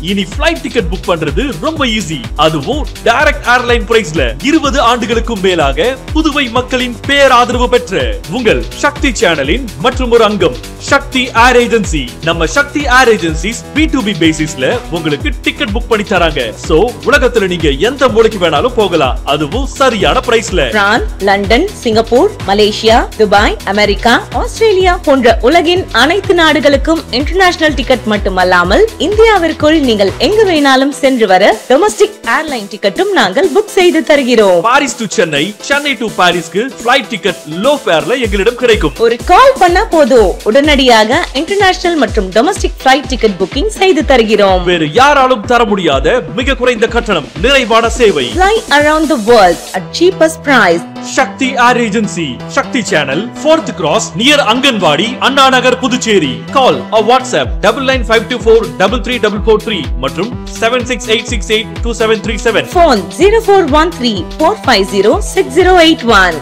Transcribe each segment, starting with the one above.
இனி flight ticket book பண்றது ரொம்ப ஈஸி. அதுவும் டைரக்ட் ஏர்லைன் பிரைஸ்ல 20 ஆண்டுகளுக்கும் மேலாக புதுவை மக்களின் பேராதரவு பெற்ற உங்கள் சக்தி சேனலின் மற்றும் ஒரு அங்கம் சக்தி ஏர் ஏஜென்சி. நம்ம சக்தி ஏர் ஏஜென்சிஸ் B2B பேசிஸ்ல உங்களுக்கு டிக்கெட் புக் பண்ணி தராங்க. சோ உலகத்துல நீங்க எந்த மூலைக்கு வேணாலும் போகலாம், அதுவும் சரியான பிரைஸ்ல. France, London, Singapore, Malaysia, Dubai, America, Australia போன்ற உலகின் அனைத்து நாடுகளுக்கும் இன்டர்நேஷனல் டிக்கெட் மட்டுமல்லாமல் இந்தியாவிற்குள் நீங்கள் எங்கு வேணாலும் சென்று வர டொமஸ்டிக் ஏர்லைன் டிக்கெட்டும் நாங்கள் புக் செய்து தருகிறோம். Paris to Chennai, Chennai to பாரிஸ்க்கு ஃளைட் டிக்கெட் லோ ஃபேர்ல எங்களிடம் கிடைக்கும். ஒரு கால் பண்ணா போதும், உடனடியாக இன்டர்நேஷனல் மற்றும் டொமஸ்டிக் ஃளைட் டிக்கெட் புக்கிங் செய்து தருகிறோம். வேறு யாராலும் தர முடியாத மிக குறைந்த கட்டணம், நிறைவான சேவை. Fly around the world at cheapest price. Shakti air agency, Shakti channel, 4th Cross near anganwadi, Anna Nagar, Puducherry. Call or WhatsApp 9952433443 மற்றும் 76868277. Phone 0413-450-6081.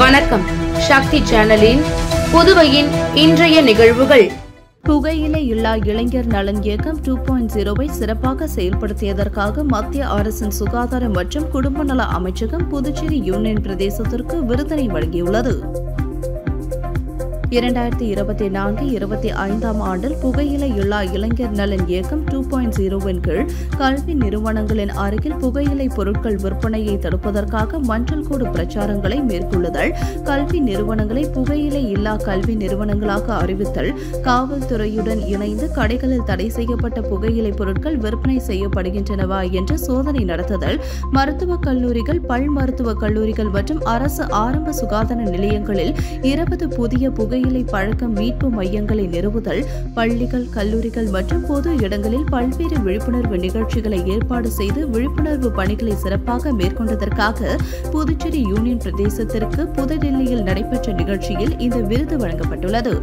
வணக்கம். சக்தி சேனலின் புதுவையின் இன்றைய நிகழ்வுகள். புகையிலை இல்லா இளைஞர் நலன் இயக்கம் 2.0 சிறப்பாக செயல்படுத்தியதற்காக மத்திய அரசின் சுகாதார மற்றும் குடும்ப நல அமைச்சகம் புதுச்சேரி யூனியன் பிரதேசத்திற்கு விருதினை வழங்கியுள்ளது. 2024-25 ஆண்டில் புகையிலை இல்லா இளைஞர் நலன் இயக்கம் 2.0 கீழ் கல்வி நிறுவனங்களின் அருகில் புகையிலை பொருட்கள் விற்பனையை தடுப்பதற்காக மஞ்சள் கோடு பிரச்சாரங்களை மேற்கொள்ளுதல், கல்வி நிறுவனங்களை புகையிலை இல்லா கல்வி நிறுவனங்களாக அறிவித்தல், காவல்துறையுடன் இணைந்து கடைகளில் தடை செய்யப்பட்ட புகையிலை பொருட்கள் விற்பனை செய்யப்படுகின்றனவா என்று சோதனை நடத்துதல், மருத்துவக் கல்லூரிகள், பல் மருத்துவக் கல்லூரிகள் மற்றும் அரசு ஆரம்ப சுகாதார நிலையங்களில் 20 புதிய புகையிலை பழக்க மீட்பு மையங்களை நிறுவுதல், பள்ளிகள், கல்லூரிகள் மற்றும் பொது இடங்களில் பல்வேறு விழிப்புணர்வு நிகழ்ச்சிகளை ஏற்பாடு செய்து விழிப்புணர்வு பணிகளை சிறப்பாக மேற்கொண்டதற்காக புதுச்சேரி யூனியன் பிரதேசத்திற்கு புதுடில்லியில் நடைபெற்ற நிகழ்ச்சியில் இந்த விருது வழங்கப்பட்டுள்ளது.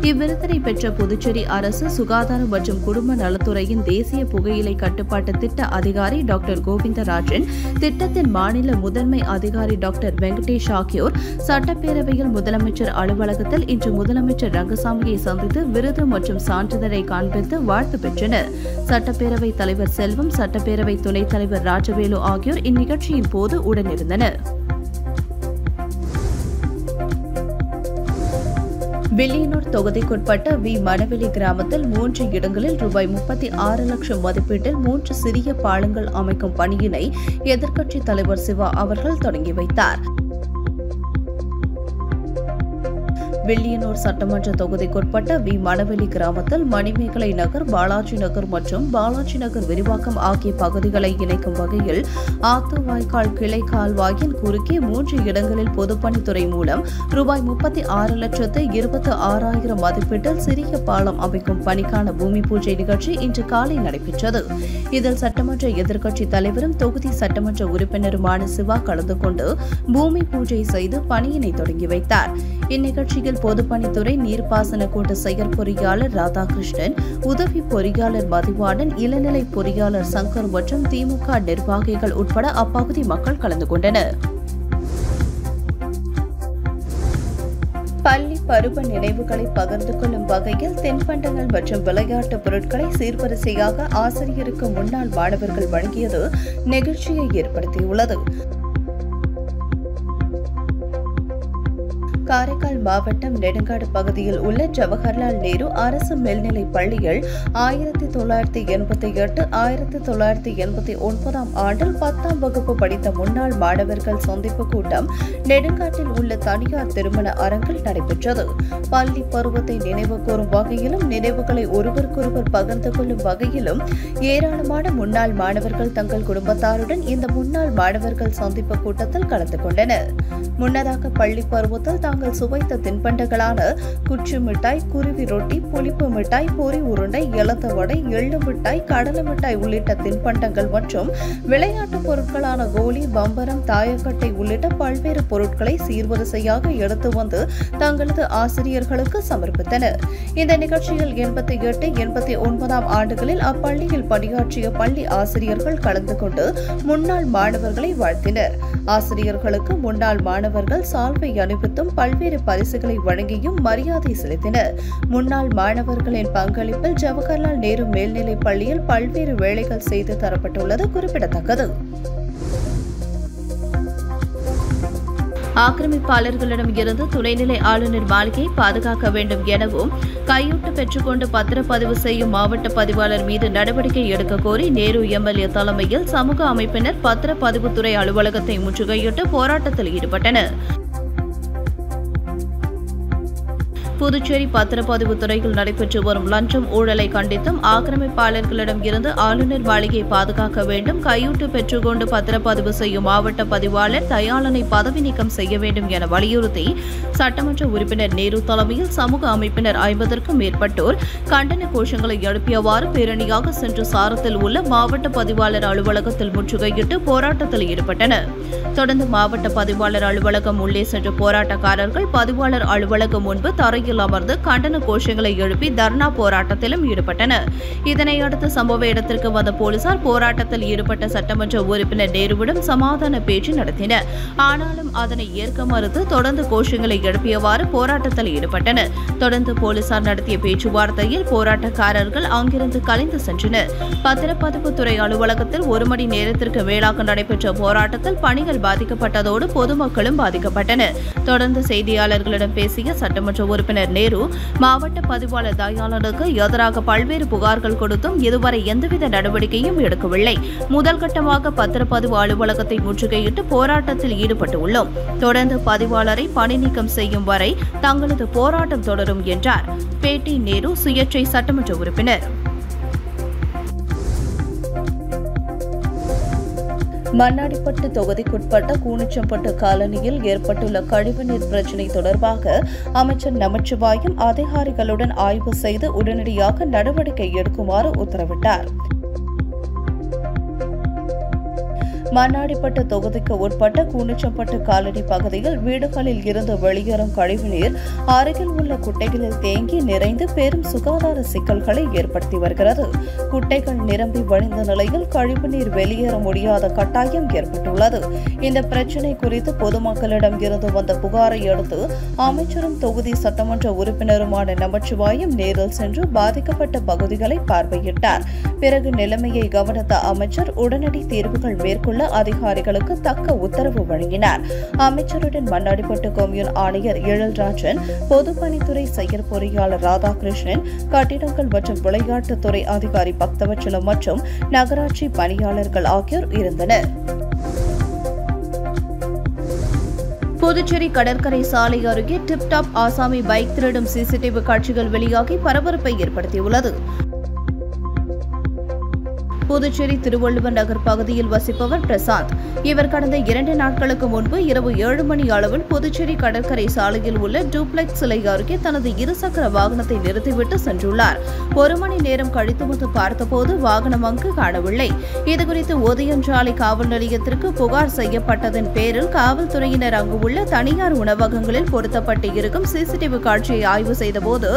இவ்விருதினை பெற்ற புதுச்சேரி அரசு சுகாதாரம் மற்றும் குடும்ப நலத்துறையின் தேசிய புகையிலை கட்டுப்பாட்டு திட்ட அதிகாரி டாக்டர் கோவிந்தராஜன், திட்டத்தின் மாநில முதன்மை அதிகாரி டாக்டர் வெங்கடேஷ் ஆகியோர் சட்டப்பேரவையில் முதலமைச்சர் அலுவலகத்தில் இன்று முதலமைச்சர் ரங்கசாமியை சந்தித்து விருது மற்றும் சான்றிதழை காண்பித்து வாழ்த்து பெற்றனர். சட்டப்பேரவை தலைவர் செல்வம், சட்டப்பேரவை துணைத் தலைவர் ராஜவேலு ஆகியோர் இந்நிகழ்ச்சியின் போது உடனிருந்தனர். வில்லியனூர் தொகுதிக்குட்பட்ட வி மணவெளி கிராமத்தில் 3 இடங்களில் ₹36 லட்சம் மதிப்பீட்டில் 3 சிறிய பாலங்கள் அமைக்கும் பணியினை எதிர்க்கட்சித் தலைவர் சிவா அவர்கள் தொடங்கி வைத்தார். வில்லியனூர் சட்டமன்ற தொகுதிக்குட்பட்ட வி மணவெளி கிராமத்தில் மணிமேகலை நகர், பாலாஜி நகர் மற்றும் பாலாஜி நகர் விரிவாக்கம் ஆகிய பகுதிகளை இணைக்கும் வகையில் ஆத்துவாய்க்கால் கிளை கால்வாயின் குறுக்கே 3 இடங்களில் பொதுப்பணித்துறை மூலம் ₹36,26,000 மதிப்பீட்டில் சிறிய பாலம் அமைக்கும் பணிக்கான பூமி பூஜை நிகழ்ச்சி இன்று காலை நடைபெற்றது. இதில் சட்டமன்ற எதிர்க்கட்சித் தலைவரும் தொகுதி சட்டமன்ற உறுப்பினருமான சிவா கலந்து கொண்டு பூமி பூஜை செய்து பணியினை தொடங்கி வைத்தார். இந்நிகழ்ச்சியில் பொதுப்பணித்துறை நீர்ப்பாசன கூட்ட செயற்பொறியாளர் ராதாகிருஷ்ணன், உதவி பொறியாளர் மதிவாணன், இளநிலை பொறியாளர் சங்கர் மற்றும் திமுக நிர்வாகிகள் உட்பட அப்பகுதி மக்கள் கலந்து கொண்டனர். பள்ளி பருவ நினைவுகளை பகிர்ந்து கொள்ளும் வகையில் தின்பண்டங்கள் மற்றும் விளையாட்டுப் பொருட்களை சீர்வரிசையாக ஆசிரியருக்கு முன்னாள் மாணவர்கள் வழங்கியது நெகிழ்ச்சியை ஏற்படுத்தியுள்ளது. காரைக்கால் மாவட்டம் நெடுங்காடு பகுதியில் உள்ள ஜவஹர்லால் நேரு அரசு மேல்நிலைப் பள்ளியில் 1988, 1989 ஆண்டில் 10ஆம் வகுப்பு படித்த முன்னாள் மாணவர்கள் சந்திப்பு கூட்டம் நெடுங்காட்டில் உள்ள தனியார் திருமண அரங்கில் நடைபெற்றது. பள்ளி பருவத்தை நினைவு கூறும் வகையிலும் நினைவுகளை ஒருவருக்கொருவர் பகிர்ந்து கொள்ளும் வகையிலும் ஏராளமான முன்னாள் மாணவர்கள் தங்கள் குடும்பத்தாருடன் இந்த முன்னாள் மாணவர்கள் சந்திப்பு கூட்டத்தில் கலந்து கொண்டனர். முன்னதாக பள்ளி பருவத்தில் தாங்கள் சுவைத்த தின்பண்டங்களான குச்சி மிட்டாய், குருவி ரொட்டி, புளிப்பு மிட்டாய், பொரி உருண்டை, எலத்த வடை, எள்ளு மிட்டாய், கடலை மிட்டாய் உள்ளிட்ட தின்பண்டங்கள் மற்றும் விளையாட்டுப் பொருட்களான கோலி, பம்பரம், தாயக்கட்டை உள்ளிட்ட பல்வேறு பொருட்களை சீர்வரிசையாக எடுத்து வந்து தங்களது ஆசிரியர்களுக்கு சமர்ப்பித்தனர். இந்த நிகழ்ச்சியில் 88, 89 ஆண்டுகளில் அப்பள்ளியில் பணியாற்றிய பள்ளி ஆசிரியர்கள் கலந்து கொண்டு முன்னாள் மாணவர்களை வாழ்த்தினர். ஆசிரியர்களுக்கு முன்னாள் மாணவர்கள் சால்வை அணிவித்தும் பல்வேறு பரிசுகளை வழங்கியும் மரியாதை செலுத்தினர். முன்னாள் மாணவர்களின் பங்களிப்பில் ஜவஹர்லால் நேரு மேல்நிலைப் பள்ளியில் பல்வேறு வேலைகள் செய்து தரப்பட்டுள்ளது குறிப்பிடத்தக்கது. ஆக்கிரமிப்பாளர்களிடம் இருந்து துணைநிலை ஆளுநர் மாளிகையை பாதுகாக்க வேண்டும் எனவும் கையூட்டு பெற்றுக்கொண்டு பத்திரப்பதிவு செய்யும் மாவட்ட பதிவாளர் மீது நடவடிக்கை எடுக்க கோரி நேரு எம்எல்ஏ தலைமையில் சமூக அமைப்பினர் பத்திரப்பதிவுத்துறை அலுவலகத்தை முற்றுகையிட்டு போராட்டத்தில் ஈடுபட்டனர். புதுச்சேரி பத்திரப்பதிவு துறையில் நடைபெற்று வரும் லஞ்சம் ஊழலை கண்டித்தும் ஆக்கிரமிப்பாளர்களிடம் இருந்து ஆளுநர் மாளிகையை பாதுகாக்க வேண்டும், கையூட்டு பெற்றுக்கொண்டு பத்திரப்பதிவு செய்யும் மாவட்ட பதிவாளர் தயாளனை பதவி நீக்கம் செய்ய வேண்டும் என வலியுறுத்தி சட்டமன்ற உறுப்பினர் நேரு தலைமையில் சமூக அமைப்பினர் 50க்கும் மேற்பட்டோர் கண்டன கோஷங்களை எழுப்பியவாறு பேரணியாக சென்று சாரத்தில் உள்ள மாவட்ட பதிவாளர் அலுவலகத்தில் முற்றுகையிட்டு போராட்டத்தில் ஈடுபட்டனர். தொடர்ந்து மாவட்ட பதிவாளர் அலுவலகம் உள்ளே சென்ற போராட்டக்காரர்கள் பதிவாளர் அலுவலகம் முன்பு தரையில் அமர்ந்து கண்டன கோஷங்களை எழுப்பி தர்ணா போராட்டத்திலும் ஈடுபட்டனர். இதனையடுத்து சம்பவ இடத்திற்கு வந்த போலீசார் போராட்டத்தில் ஈடுபட்ட சட்டமன்ற உறுப்பினர் நேருவிடம் சமாதான பேச்சு நடத்தினர். ஆனாலும் அதனை ஏற்க மறுத்து தொடர்ந்து கோஷங்களை எழுப்பியவாறு போராட்டத்தில் ஈடுபட்டனர். தொடர்ந்து போலீசார் நடத்திய பேச்சுவார்த்தையில் போராட்டக்காரர்கள் அங்கிருந்து கலைந்து சென்றனர். பத்திரப்பதிவுத்துறை அலுவலகத்தில் 1 மணி நேரத்திற்கு மேலாக நடைபெற்ற போராட்டத்தில் பணிகள் பாதிக்கப்பட்டதோடு பொதுமக்களும் பாதிக்கப்பட்டனர். தொடர்ந்து செய்தியாளர்களிடம் பேசிய சட்டமன்ற உறுப்பினர் நேரு, மாவட்ட பதிவாளர் தயாளனுக்கு எதிராக பல்வேறு புகார்கள் கொடுத்தும் இதுவரை எந்தவித நடவடிக்கையும் எடுக்கவில்லை. முதல் கட்டமாக பத்திரப்பதிவு அலுவலகத்தை முற்றுகையிட்டு போராட்டத்தில் ஈடுபட்டுள்ளோம். தொடர்ந்து பதிவாளரை பணி நீக்கம் செய்யும் வரை தங்களது போராட்டம் தொடரும் என்றார். பேட்டி நேரு, சுயேட்சை சட்டமன்ற உறுப்பினர். மண்ணாடிப்பட்டு தொகுதிக்குட்பட்ட கூனிச்சம்பட்டு காலனியில் ஏற்பட்டுள்ள கழிவுநீர் பிரச்சினை தொடர்பாக அமைச்சர் நமச்சிவாயம் அதிகாரிகளுடன் ஆய்வு செய்து உடனடியாக நடவடிக்கை எடுக்குமாறு உத்தரவிட்டார். மண்ணாடிப்பட்டு தொகுதிக்கு உட்பட்ட கூனிச்சம்பட்டு காலனி பகுதியில் வீடுகளில் இருந்து வெளியேறும் கழிவுநீர் அருகில் உள்ள குட்டைகளில் தேங்கி நிறைந்து பெரும் சுகாதார சிக்கல்களை ஏற்படுத்தி வருகிறது. குட்டைகள் நிரம்பி வழிந்த நிலையில் கழிவுநீர் வெளியேற முடியாத கட்டாயம் ஏற்பட்டுள்ளது. இந்த பிரச்சினை குறித்து பொதுமக்களிடம் இருந்து வந்த புகாரை அடுத்து அமைச்சரும் தொகுதி சட்டமன்ற உறுப்பினருமான நமச்சிவாயம் நேரில் சென்று பாதிக்கப்பட்ட பகுதிகளை பார்வையிட்டார். பிறகு நிலைமையை கவனித்த அமைச்சர் உடனடி தீர்வுகள் மேற்கொள்ள அதிகாரிகளுக்கு தக்க உத்தரவு வழங்கினார். அமைச்சருடன் மண்ணாடிப்பட்டு கொம்யூன் ஆணையர் எழில்ராஜன், பொதுப்பணித்துறை செயற் பொறியாளர் ராதாகிருஷ்ணன், கட்டிடங்கள் மற்றும் விளையாட்டுத்துறை அதிகாரி பக்தவச்சலம் மற்றும் நகராட்சி பணியாளர்கள் ஆகியோர் இருந்தனர். புதுச்சேரி கடற்கரை சாலை அருகே டிப்டாப் ஆசாமி பைக் திருடும் சிசிடிவி காட்சிகள் வெளியாகி பரபரப்பை ஏற்படுத்தியுள்ளது. புதுச்சேரி திருவள்ளுவர் நகர் பகுதியில் வசிப்பவர் பிரசாந்த். இவர் கடந்த 2 நாட்களுக்கு முன்பு இரவு 7 மணி அளவில் புதுச்சேரி கடற்கரை சாலையில் உள்ள டூப்ளெக்ஸ் சிலை அருகே தனது இருசக்கர வாகனத்தை நிறுத்திவிட்டு சென்றுள்ளார். 1 மணி நேரம் கழித்து வந்து பார்த்தபோது வாகனம் அங்கு காணவில்லை. இதுகுறித்து ஓதியஞ்சாலை காவல் நிலையத்திற்கு புகார் செய்யப்பட்டதன் பேரில் காவல்துறையினர் அங்கு உள்ள தனியார் உணவகங்களில் பொருத்தப்பட்டு இருக்கும் சிசிடிவி காட்சியை ஆய்வு செய்தபோது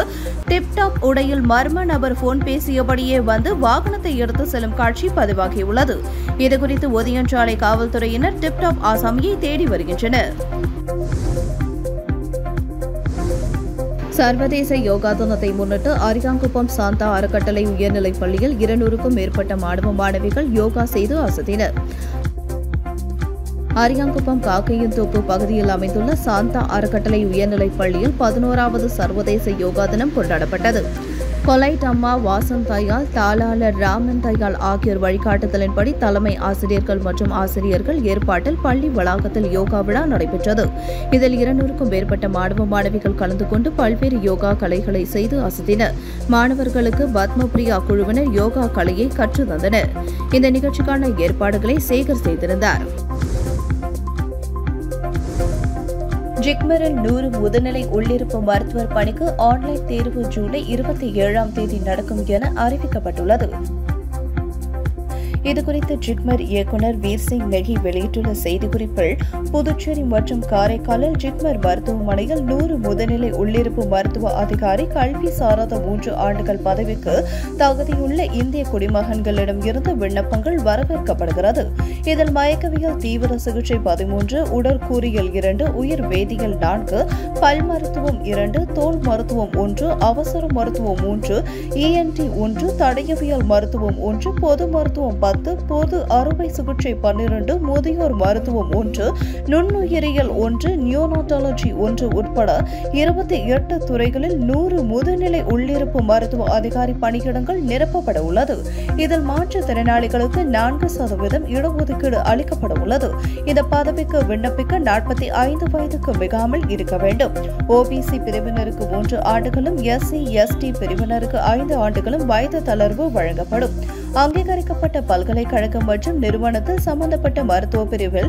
டிப்டாப் உடையில் மர்ம நபர் போன் பேசியபடியே வந்து வாகனத்தை எடுத்து செல்லும் காட்சி பதிவாகியுள்ளது. இதுகுறித்து ஓதியஞ்சாலை காவல்துறையினர் டிப்டாப் ஆசாமியை தேடி வருகின்றனர். சர்வதேச யோகா தினத்தை முன்னிட்டு அரியாங்குப்பம் சாந்தா அறக்கட்டளை உயர்நிலைப் பள்ளியில் 200க்கும் மேற்பட்ட மாணவ மாணவிகள் யோகா செய்து அசத்தினர். அரியாங்குப்பம் காக்கையன்தோப்பு பகுதியில் அமைந்துள்ள சாந்தா அறக்கட்டளை உயர்நிலைப் பள்ளியில் 11வது சர்வதேச யோகா தினம் கொண்டாடப்பட்டது. கொலைட் அம்மா வாசன் தயாள், தாளாளர் ராமன் தயாள் ஆகியோர் வழிகாட்டுதலின்படி தலைமை ஆசிரியர்கள் மற்றும் ஆசிரியர்கள் ஏற்பாட்டில் பள்ளி வளாகத்தில் யோகா விழா நடைபெற்றது. இதில் 200க்கும் மேற்பட்ட மாணவ மாணவிகள் கலந்து கொண்டு பல்வேறு யோகா கலைகளை செய்து அசத்தினர். மாணவர்களுக்கு பத்மபிரியா குழுவினர் யோகா கலையை கற்று தந்தனர். இந்த நிகழ்ச்சிக்கான ஏற்பாடுகளை சேகர் செய்திருந்தார். ஜிப்மரில் 100 முதுநிலை உள்ளிருப்பு மருத்துவர் பணிக்கு ஆன்லைன் தேர்வு ஜூலை 27ஆம் தேதி நடக்கும் என அறிவிக்கப்பட்டுள்ளது. இதுகுறித்து ஜிப்மர் இயக்குநர் வீர்சிங் நெகி வெளியிட்டுள்ள செய்திக்குறிப்பில், புதுச்சேரி மற்றும் காரைக்காலில் ஜிப்மர் மருத்துவமனையில் 100 முதுநிலை உள்ளிருப்பு மருத்துவ அதிகாரி கல்வி சாராத 3 ஆண்டுகள் பதவிக்கு தகுதியுள்ள இந்திய குடிமகன்களிடம் இருந்து விண்ணப்பங்கள் வரவேற்கப்படுகிறது. இதில் மயக்கவியல் தீவிர சிகிச்சை 13, உடற்கூறியல் 2, உயிர் வேதியியல் 4, பல் மருத்துவம் 2, தோல் மருத்துவம் 1, அவசர மருத்துவம் 3, ENT 1, தடயவியல் மருத்துவம் 1, பொது மருத்துவம் 10, பொது அறுவை சிகிச்சை 12, முதியோர் மருத்துவம் 1, நுண்ணுயிரியல் 1, நியோனாட்டாலஜி 1 உட்பட 28 துறைகளில் 100 முதுநிலை உள்ளிருப்பு மருத்துவ அதிகாரி பணியிடங்கள் நிரப்பப்பட உள்ளது. இதில் மாற்றுத்திறனாளிகளுக்கு 4% இடஒதுக்கீடு அளிக்கப்பட உள்ளது. இந்த பதவிக்கு விண்ணப்பிக்க 45 வயதுக்கு மிகாமல் இருக்க வேண்டும். OBC பிரிவினருக்கு 3 ஆண்டுகளும், SC ST பிரிவினருக்கு 5 ஆண்டுகளும் வயது தளர்வு வழங்கப்படும். அங்கீகரிக்கப்பட்ட பல்கலைக்கழகம் மற்றும் நிறுவனத்தில் சம்பந்தப்பட்ட மருத்துவ பிரிவில்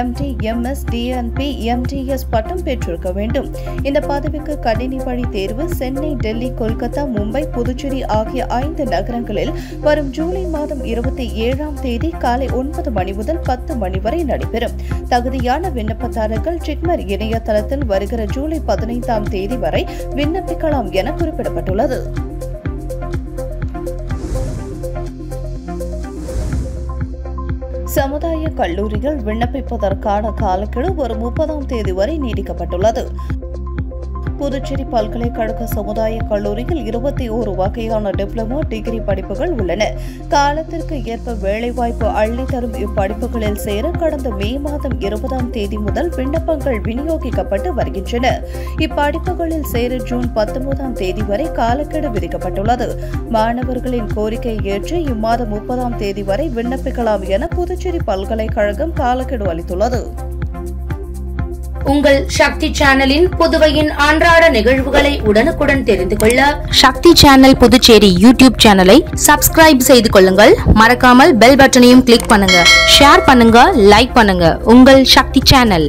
MD, MS, DNP, MDS பட்டம் பெற்றிருக்க வேண்டும். இந்த பதவிக்கு கணினி வழி தேர்வு சென்னை, டெல்லி, கொல்கத்தா, மும்பை, புதுச்சேரி ஆகிய 5 நகரங்களில் வரும் ஜூலை மாதம் 27ஆம் தேதி காலை 9 மணி முதல் 10 மணி வரை நடைபெறும். தகுதியான விண்ணப்பதாரர்கள் ஜிப்மர் இணையதளத்தில் வருகிற ஜூலை 15ஆம் தேதி வரை விண்ணப்பிக்கலாம் என குறிப்பிடப்பட்டுள்ளது. சமுதாய கல்லூரிகள் விண்ணப்பிப்பதற்கான காலக்கெடு வரும் 30ஆம் தேதி வரை நீடிக்கப்பட்டுள்ளது. புதுச்சேரி பல்கலைக்கழக சமுதாய கல்லூரியில் 21 வகையான டிப்ளமோ, டிகிரி படிப்புகள் உள்ளன. காலத்திற்கு ஏற்ப வேலைவாய்ப்பு அள்ளி தரும் இப்படிப்புகளில் சேர கடந்த மே மாதம் 20ஆம் தேதி முதல் விண்ணப்பங்கள் விநியோகிக்கப்பட்டு வருகின்றன. இப்படிப்புகளில் சேர ஜூன் 19ஆம் தேதி வரை காலக்கெடு விதிக்கப்பட்டுள்ளது. மாணவர்களின் கோரிக்கையை ஏற்று இம்மாதம் 30ஆம் தேதி வரை விண்ணப்பிக்கலாம் என புதுச்சேரி பல்கலைக்கழகம் காலக்கெடு அளித்துள்ளது. உங்கள் சக்தி சேனலின் புதுவையின் அன்றாட நிகழ்வுகளை உடனுக்குடன் தெரிந்து கொள்ள சக்தி சேனல் புதுச்சேரி யூடியூப் சேனலை சப்ஸ்கிரைப் செய்து கொள்ளுங்கள். மறக்காமல் பெல் பட்டனையும் கிளிக் பண்ணுங்க. ஷேர் பண்ணுங்க, லைக் பண்ணுங்க. உங்கள் சக்தி சேனல்.